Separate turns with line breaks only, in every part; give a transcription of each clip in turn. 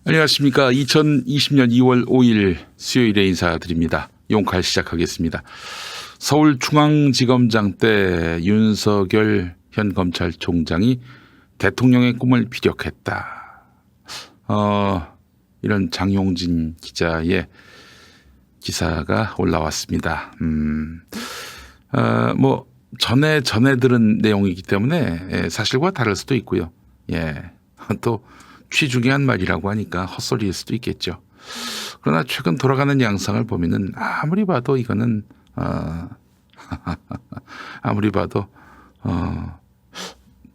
안녕하십니까. 2020년 2월 5일 수요일에 인사드립니다. 용칼 시작하겠습니다. 서울중앙지검장 때 윤석열 현 검찰총장이 대통령의 꿈을 피력했다. 이런 장용진 기자의 기사가 올라왔습니다. 전에 들은 내용이기 때문에 사실과 다를 수도 있고요. 또 취중요한 말이라고 하니까 헛소리일 수도 있겠죠. 그러나 최근 돌아가는 양상을 보면은 아무리 봐도 이거는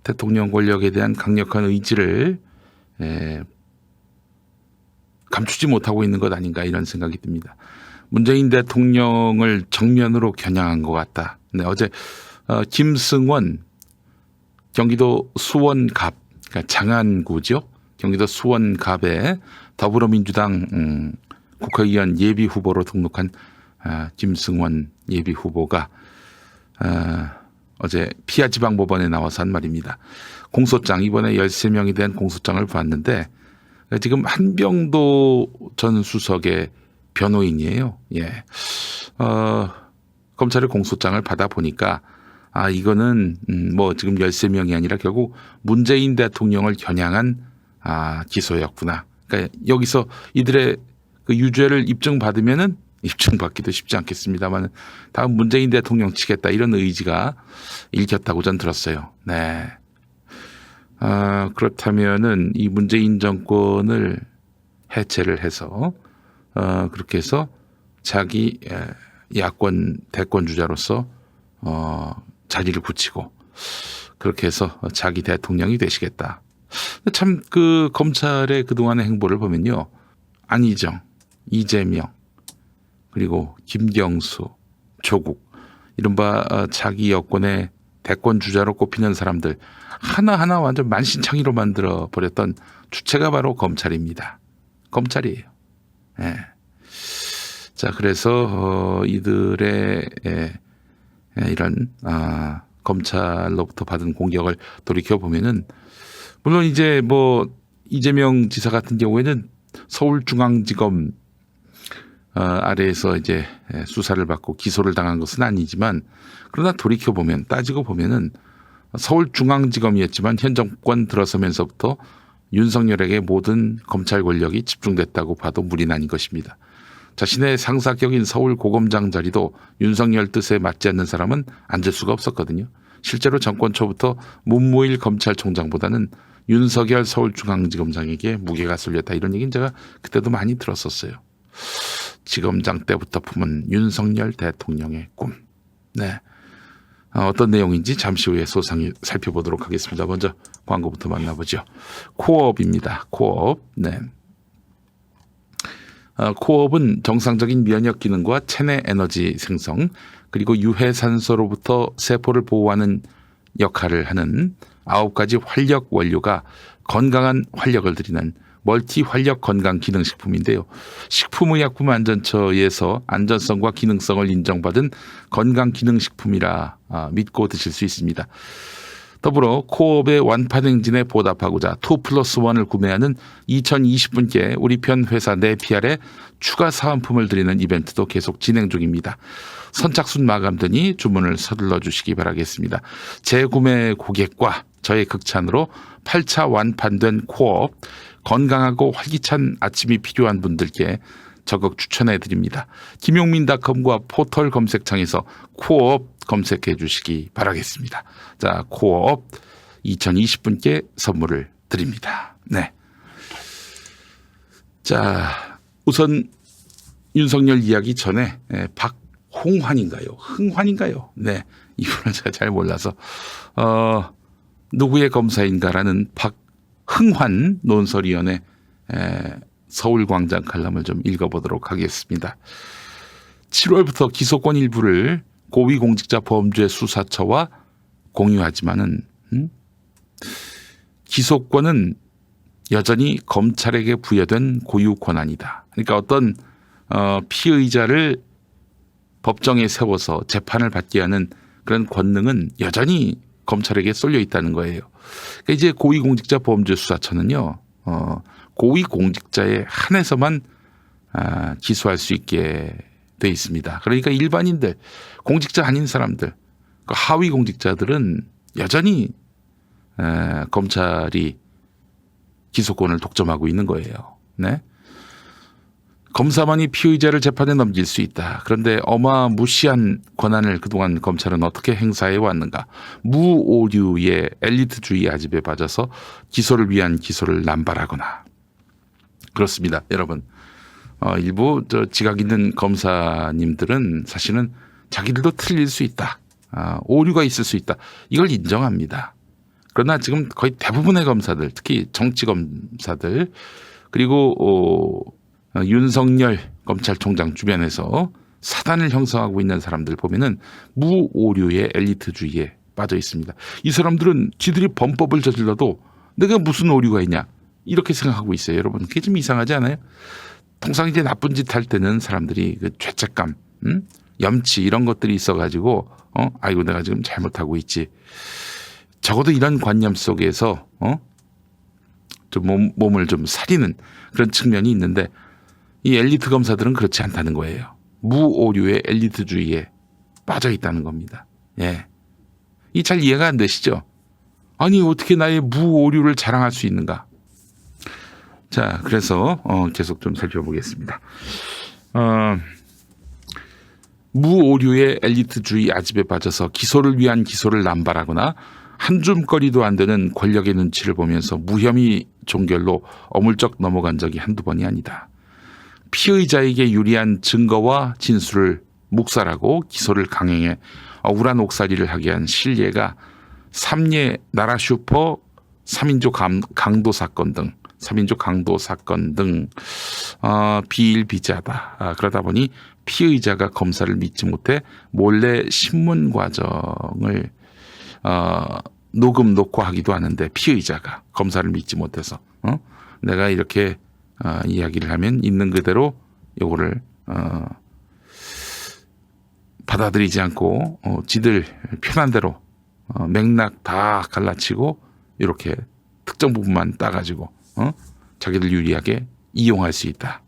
대통령 권력에 대한 강력한 의지를 감추지 못하고 있는 것 아닌가 이런 생각이 듭니다. 문재인 대통령을 정면으로 겨냥한 것 같다. 네, 어제 김승원 경기도 수원갑, 그러니까 장안구죠. 경기도 수원갑에 더불어민주당 국회의원 예비후보로 등록한 김승원 예비후보가 어제 피아지방법원에 나와서 한 말입니다. 공소장, 이번에 13명이 된 공소장을 봤는데 지금 한병도 전 수석의 변호인이에요. 검찰의 공소장을 받아보니까 이거는 지금 13명이 아니라 결국 문재인 대통령을 겨냥한 기소였구나. 그러니까 여기서 이들의 그 유죄를 입증받으면은 입증받기도 쉽지 않겠습니다만 다음 문재인 대통령 치겠다 이런 의지가 읽혔다고 전 들었어요. 네. 그렇다면은 이 문재인 정권을 해체를 해서 그렇게 해서 자기 야권 대권 주자로서 자리를 굳히고 그렇게 해서 자기 대통령이 되시겠다. 참 그 검찰의 그동안의 행보를 보면요. 안희정, 이재명, 그리고 김경수, 조국 이른바 자기 여권의 대권 주자로 꼽히는 사람들 하나하나 완전 만신창이로 만들어 버렸던 주체가 바로 검찰입니다. 검찰이에요. 자, 그래서 이들의 이런 검찰로부터 받은 공격을 돌이켜 보면은 물론 이제 이재명 지사 같은 경우에는 서울중앙지검 아래에서 이제 수사를 받고 기소를 당한 것은 아니지만 그러나 돌이켜 보면 따지고 보면은 서울중앙지검이었지만 현 정권 들어서면서부터 윤석열에게 모든 검찰 권력이 집중됐다고 봐도 무리는 아닌 것입니다. 자신의 상사격인 서울고검장 자리도 윤석열 뜻에 맞지 않는 사람은 앉을 수가 없었거든요. 실제로 정권 초부터 문무일 검찰총장보다는 윤석열 서울중앙지검장에게 무게가 쏠렸다 이런 얘기는 제가 그때도 많이 들었었어요. 지검장 때부터 품은 윤석열 대통령의 꿈. 네. 어떤 내용인지 잠시 후에 소상히 살펴보도록 하겠습니다. 먼저 광고부터 만나보죠. 코어업입니다. 코어업. 네. 코어업은 정상적인 면역 기능과 체내 에너지 생성 그리고 유해산소로부터 세포를 보호하는 역할을 하는 9가지 활력 원료가 건강한 활력을 드리는 멀티 활력 건강 기능식품인데요. 식품의약품안전처에서 안전성과 기능성을 인정받은 건강 기능식품이라 믿고 드실 수 있습니다. 더불어 코업의 완판 행진에 보답하고자 2+1을 구매하는 2020분께 우리 편 회사 네피알에 추가 사은품을 드리는 이벤트도 계속 진행 중입니다. 선착순 마감되니 주문을 서둘러 주시기 바라겠습니다. 재구매 고객과 저의 극찬으로 8차 완판된 코업 건강하고 활기찬 아침이 필요한 분들께 적극 추천해 드립니다. 김용민닷컴과 포털 검색창에서 코업 검색해 주시기 바라겠습니다. 자, 코업 2020분께 선물을 드립니다. 네. 자, 우선 윤석열 이야기 전에 박홍환인가요? 흥환인가요? 네. 이분을 제가 잘 몰라서 누구의 검사인가라는 박흥환 논설위원의 서울광장 칼럼을 좀 읽어보도록 하겠습니다. 7월부터 기소권 일부를 고위공직자범죄수사처와 공유하지만은 기소권은 여전히 검찰에게 부여된 고유 권한이다. 그러니까 어떤 피의자를 법정에 세워서 재판을 받게 하는 그런 권능은 여전히 검찰에게 쏠려 있다는 거예요. 그러니까 이제 고위공직자범죄수사처는요. 고위 공직자에 한해서만 기소할 수 있게 돼 있습니다. 그러니까 일반인들, 공직자 아닌 사람들, 그 하위 공직자들은 여전히 검찰이 기소권을 독점하고 있는 거예요. 네? 검사만이 피의자를 재판에 넘길 수 있다. 그런데 어마무시한 권한을 그동안 검찰은 어떻게 행사해 왔는가. 무오류의 엘리트주의 아집에 빠져서 기소를 위한 기소를 남발하거나. 그렇습니다. 여러분. 일부 지각 있는 검사님들은 사실은 자기들도 틀릴 수 있다. 오류가 있을 수 있다. 이걸 인정합니다. 그러나 지금 거의 대부분의 검사들, 특히 정치검사들, 그리고 윤석열 검찰총장 주변에서 사단을 형성하고 있는 사람들 보면은 무오류의 엘리트주의에 빠져 있습니다. 이 사람들은 지들이 범법을 저질러도 내가 무슨 오류가 있냐 이렇게 생각하고 있어요. 여러분 그게 좀 이상하지 않아요? 통상 이제 나쁜 짓 할 때는 사람들이 그 죄책감, 염치 이런 것들이 있어가지고 아이고 내가 지금 잘못하고 있지. 적어도 이런 관념 속에서 좀 몸을 좀 사리는 그런 측면이 있는데 이 엘리트 검사들은 그렇지 않다는 거예요. 무오류의 엘리트주의에 빠져 있다는 겁니다. 예, 이 잘 이해가 안 되시죠? 아니 어떻게 나의 무오류를 자랑할 수 있는가? 자, 그래서 계속 좀 살펴보겠습니다. 무오류의 엘리트주의 아집에 빠져서 기소를 위한 기소를 남발하거나 한 줌거리도 안 되는 권력의 눈치를 보면서 무혐의 종결로 어물쩍 넘어간 적이 한두 번이 아니다. 피의자에게 유리한 증거와 진술을 묵살하고 기소를 강행해 억울한 옥살이를 하게 한 실예가 삼예 나라 슈퍼 3인조 강도 사건 등 비일비재하다. 그러다 보니 피의자가 검사를 믿지 못해 몰래 신문 과정을 녹음 녹화하기도 하는데 피의자가 검사를 믿지 못해서 내가 이렇게 이야기를 하면 있는 그대로 요거를 받아들이지 않고 지들 편한 대로 맥락 다 갈라치고 이렇게 특정 부분만 따가지고 자기들 유리하게 이용할 수 있다.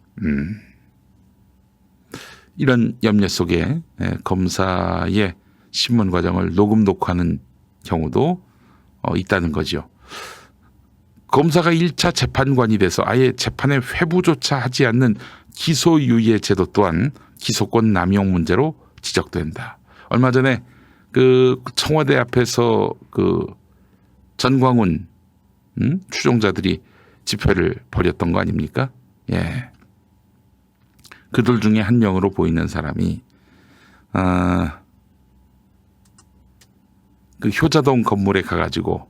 이런 염려 속에 검사의 신문 과정을 녹음 녹화하는 경우도 있다는 거죠. 검사가 1차 재판관이 돼서 아예 재판에 회부조차 하지 않는 기소유예 제도 또한 기소권 남용 문제로 지적된다. 얼마 전에 그 청와대 앞에서 그 전광훈 추종자들이 집회를 벌였던 거 아닙니까? 예. 그들 중에 한 명으로 보이는 사람이 그 효자동 건물에 가가지고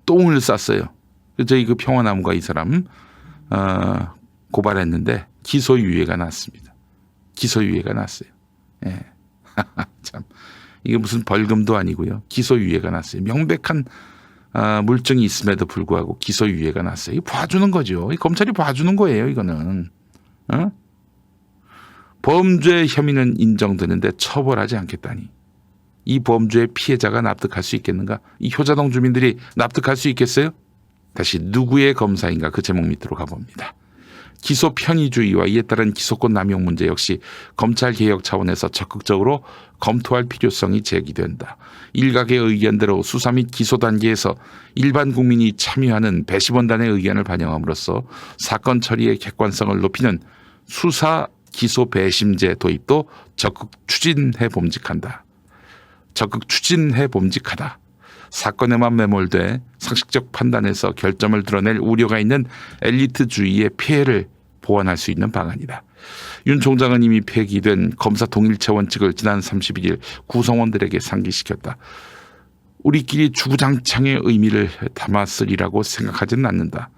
똥을 쌌어요. 저희 그 평화나무가 이 사람 고발했는데 기소유예가 났습니다. 기소유예가 났어요. 예. 참 이게 무슨 벌금도 아니고요. 기소유예가 났어요. 명백한 물증이 있음에도 불구하고 기소유예가 났어요. 이거 봐주는 거죠. 검찰이 봐주는 거예요. 이거는. 범죄 혐의는 인정되는데 처벌하지 않겠다니. 이 범죄의 피해자가 납득할 수 있겠는가? 이 효자동 주민들이 납득할 수 있겠어요? 다시 누구의 검사인가 그 제목 밑으로 가봅니다. 기소 편의주의와 이에 따른 기소권 남용 문제 역시 검찰개혁 차원에서 적극적으로 검토할 필요성이 제기된다. 일각의 의견대로 수사 및 기소 단계에서 일반 국민이 참여하는 배심원단의 의견을 반영함으로써 사건 처리의 객관성을 높이는 수사 기소 배심제 도입도 적극 추진해 봄직하다. 사건에만 매몰돼 상식적 판단에서 결점을 드러낼 우려가 있는 엘리트주의의 폐해를 보완할 수 있는 방안이다. 윤 총장은 이미 폐기된 검사 동일체 원칙을 지난 31일 구성원들에게 상기시켰다. 우리끼리 주구장창의 의미를 담았으리라고 생각하지는 않는다.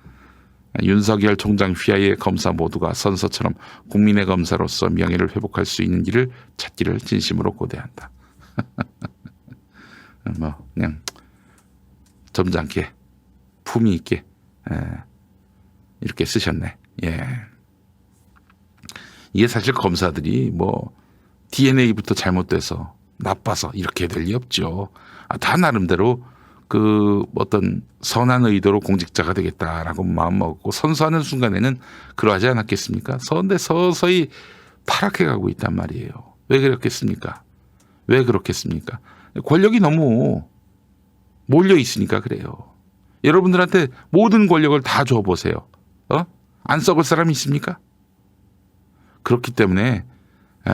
윤석열 총장 휘하의 검사 모두가 선서처럼 국민의 검사로서 명예를 회복할 수 있는 길을 찾기를 진심으로 고대한다. 그냥 점잖게 품위 있게 이렇게 쓰셨네. 예. 이게 사실 검사들이 DNA부터 잘못돼서 나빠서 이렇게 될 리 없죠. 다 나름대로 그 어떤 선한 의도로 공직자가 되겠다라고 마음먹고 선서하는 순간에는 그러하지 않았겠습니까? 그런데 서서히 타락해 가고 있단 말이에요. 왜 그렇겠습니까? 왜 그렇겠습니까? 권력이 너무 몰려 있으니까 그래요. 여러분들한테 모든 권력을 다 줘보세요. 안 썩을 사람이 있습니까? 그렇기 때문에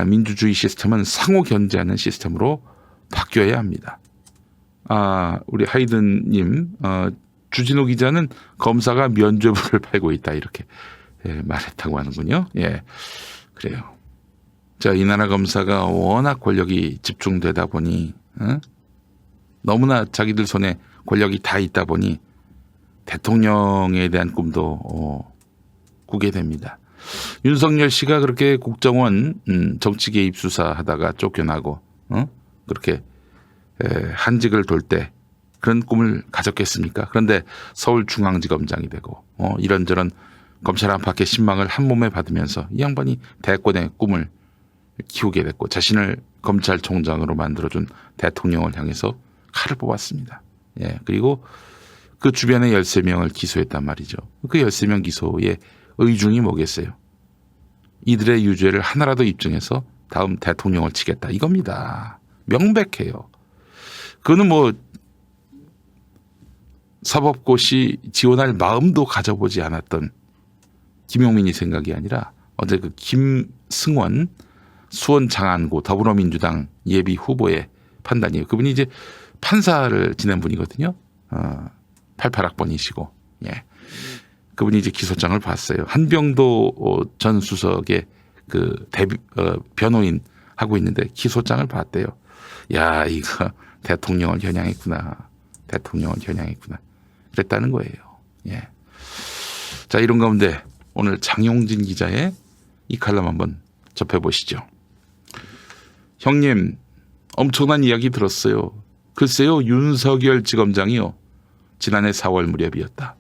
민주주의 시스템은 상호 견제하는 시스템으로 바뀌어야 합니다. 우리 하이든님, 주진우 기자는 검사가 면죄부를 팔고 있다 이렇게 말했다고 하는군요. 예, 그래요. 자, 이 나라 검사가 워낙 권력이 집중되다 보니 너무나 자기들 손에 권력이 다 있다 보니 대통령에 대한 꿈도 꾸게 됩니다. 윤석열 씨가 그렇게 국정원 정치 개입 수사하다가 쫓겨나고 그렇게 한직을 돌 때 그런 꿈을 가졌겠습니까? 그런데 서울중앙지검장이 되고 이런저런 검찰 안팎의 신망을 한 몸에 받으면서 이 양반이 대권의 꿈을 키우게 됐고 자신을 검찰총장으로 만들어준 대통령을 향해서 칼을 뽑았습니다. 예, 그리고 그 주변에 13명을 기소했단 말이죠. 그 13명 기소의 의중이 뭐겠어요? 이들의 유죄를 하나라도 입증해서 다음 대통령을 치겠다 이겁니다. 명백해요. 그거는 뭐 사법고시 지원할 마음도 가져보지 않았던 김용민이 생각이 아니라 어제 그 김승원 수원 장안고 더불어민주당 예비 후보의 판단이에요. 그분이 이제 판사를 지낸 분이거든요. 88학번이시고, 예. 그분이 이제 기소장을 봤어요. 한병도 전 수석의 그 변호인 하고 있는데 기소장을 봤대요. 야, 이거 대통령을 겨냥했구나. 대통령을 겨냥했구나. 그랬다는 거예요. 예. 자, 이런 가운데 오늘 장용진 기자의 이 칼럼 한번 접해보시죠. 형님, 엄청난 이야기 들었어요. 글쎄요, 윤석열 지검장이요. 지난해 4월 무렵이었다.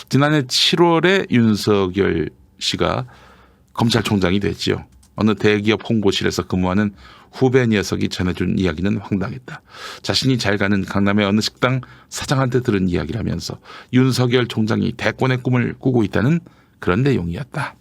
지난해 7월에 윤석열 씨가 검찰총장이 됐지요. 어느 대기업 홍보실에서 근무하는 후배 녀석이 전해준 이야기는 황당했다. 자신이 잘 가는 강남의 어느 식당 사장한테 들은 이야기라면서 윤석열 총장이 대권의 꿈을 꾸고 있다는 그런 내용이었다.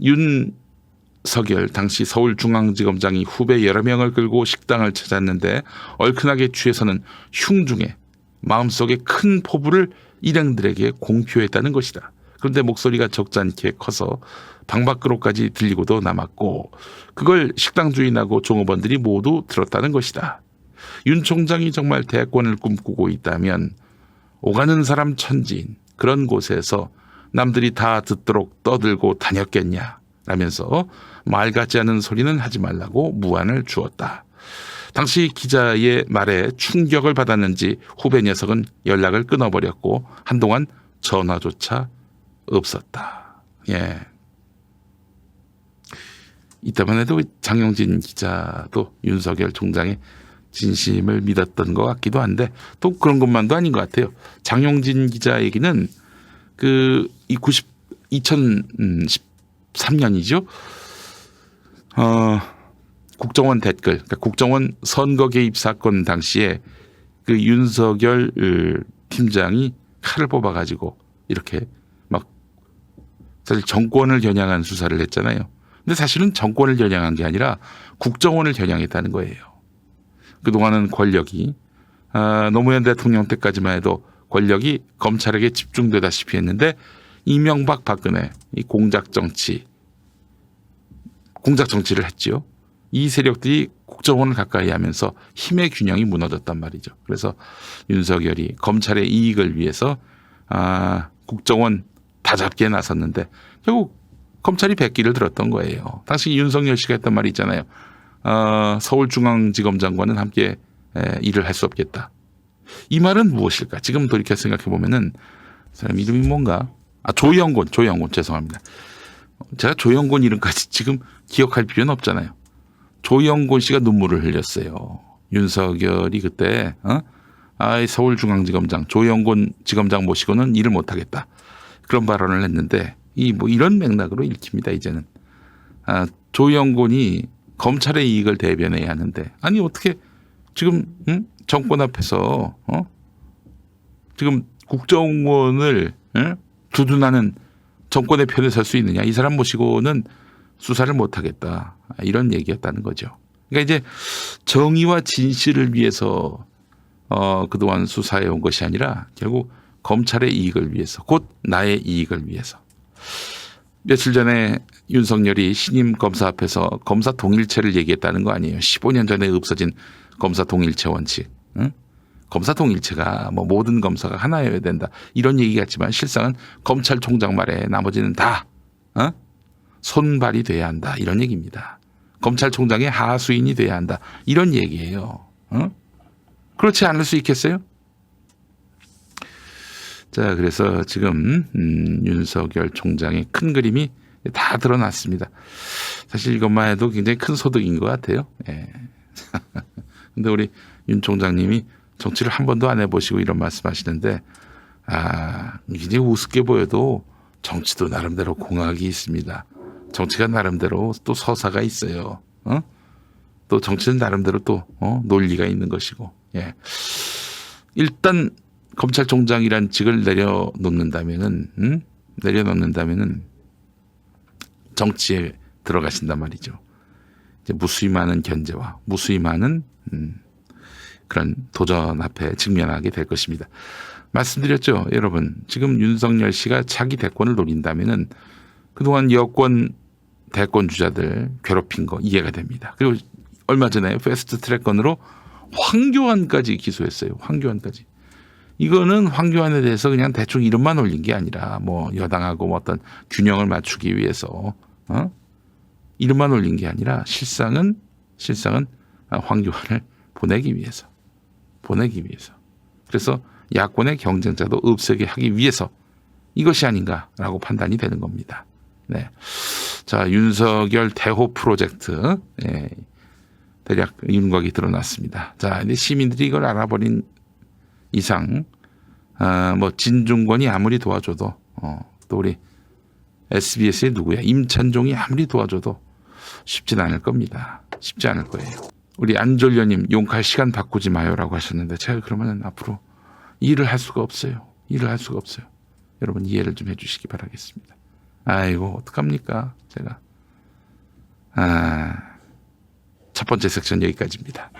윤석열 당시 서울중앙지검장이 후배 여러 명을 끌고 식당을 찾았는데 얼큰하게 취해서는 흉중에 마음속에 큰 포부를 일행들에게 공표했다는 것이다. 그런데 목소리가 적잖게 커서 방 밖으로까지 들리고도 남았고 그걸 식당 주인하고 종업원들이 모두 들었다는 것이다. 윤 총장이 정말 대권을 꿈꾸고 있다면 오가는 사람 천지인 그런 곳에서 남들이 다 듣도록 떠들고 다녔겠냐 라면서 말 같지 않은 소리는 하지 말라고 무안을 주었다. 당시 기자의 말에 충격을 받았는지 후배 녀석은 연락을 끊어버렸고 한동안 전화조차 없었다. 예. 이따만 해도 장용진 기자도 윤석열 총장의 진심을 믿었던 것 같기도 한데 또 그런 것만도 아닌 것 같아요. 장용진 기자 얘기는 2013년이죠. 국정원 댓글, 그러니까 국정원 선거 개입 사건 당시에 그 윤석열 팀장이 칼을 뽑아가지고 이렇게 막 사실 정권을 겨냥한 수사를 했잖아요. 근데 사실은 정권을 겨냥한 게 아니라 국정원을 겨냥했다는 거예요. 그동안은 권력이 노무현 대통령 때까지만 해도 권력이 검찰에게 집중되다시피 했는데 이명박 박근혜 이 공작 정치를 했지요. 이 세력들이 국정원을 가까이 하면서 힘의 균형이 무너졌단 말이죠. 그래서 윤석열이 검찰의 이익을 위해서 국정원 다잡기에 나섰는데 결국 검찰이 백기를 들었던 거예요. 당시 윤석열 씨가 했던 말이 있잖아요. 서울중앙지검장과는 함께 일을 할 수 없겠다. 이 말은 무엇일까? 지금 돌이켜 생각해 보면은 사람 이름이 뭔가? 조영곤 죄송합니다. 제가 조영곤 이름까지 지금 기억할 필요는 없잖아요. 조영곤 씨가 눈물을 흘렸어요. 윤석열이 그때 서울중앙지검장 조영곤 지검장 모시고는 일을 못하겠다. 그런 발언을 했는데 이런 맥락으로 읽힙니다. 이제는 조영곤이 검찰의 이익을 대변해야 하는데 아니 어떻게 지금 정권 앞에서 지금 국정원을 두둔하는 정권의 편에 설 수 있느냐. 이 사람 모시고는 수사를 못하겠다. 이런 얘기였다는 거죠. 그러니까 이제 정의와 진실을 위해서 그동안 수사해 온 것이 아니라 결국 검찰의 이익을 위해서, 곧 나의 이익을 위해서. 며칠 전에 윤석열이 신임 검사 앞에서 검사 동일체를 얘기했다는 거 아니에요. 15년 전에 없어진 검사 동일체 원칙. 응? 검사 동일체가 뭐 모든 검사가 하나여야 된다. 이런 얘기 같지만 실상은 검찰총장 말에 나머지는 다 손발이 돼야 한다. 이런 얘기입니다. 검찰총장의 하수인이 돼야 한다. 이런 얘기예요. 그렇지 않을 수 있겠어요? 자, 그래서 지금 윤석열 총장의 큰 그림이 다 드러났습니다. 사실 이것만 해도 굉장히 큰 소득인 것 같아요. 예. 근데 우리 윤 총장님이 정치를 한 번도 안 해보시고 이런 말씀하시는데, 굉장히 우습게 보여도 정치도 나름대로 공학이 있습니다. 정치가 나름대로 또 서사가 있어요. 또 정치는 나름대로 또 논리가 있는 것이고. 예. 일단 검찰총장이란 직을 내려놓는다면은 정치에 들어가신단 말이죠. 이제 무수히 많은 견제와 무수히 많은 그런 도전 앞에 직면하게 될 것입니다. 말씀드렸죠, 여러분. 지금 윤석열 씨가 차기 대권을 노린다면은 그동안 여권 대권 주자들 괴롭힌 거 이해가 됩니다. 그리고 얼마 전에 패스트 트랙건으로 황교안까지 기소했어요. 황교안까지. 이거는 황교안에 대해서 그냥 대충 이름만 올린 게 아니라 뭐 여당하고 뭐 어떤 균형을 맞추기 위해서 이름만 올린 게 아니라 실상은 황교안을 보내기 위해서. 그래서 야권의 경쟁자도 없애게 하기 위해서 이것이 아닌가라고 판단이 되는 겁니다. 네. 자, 윤석열 대호 프로젝트. 네. 대략 윤곽이 드러났습니다. 자, 근데 시민들이 이걸 알아버린 이상, 뭐 진중권이 아무리 도와줘도, 또 우리 SBS의 누구야? 임찬종이 아무리 도와줘도 쉽진 않을 겁니다. 쉽지 않을 거예요. 우리 안졸려님 용칼 시간 바꾸지 마요라고 하셨는데 제가 그러면 앞으로 일을 할 수가 없어요. 여러분 이해를 좀 해주시기 바라겠습니다. 아이고 어떡합니까? 제가 첫 번째 섹션 여기까지입니다.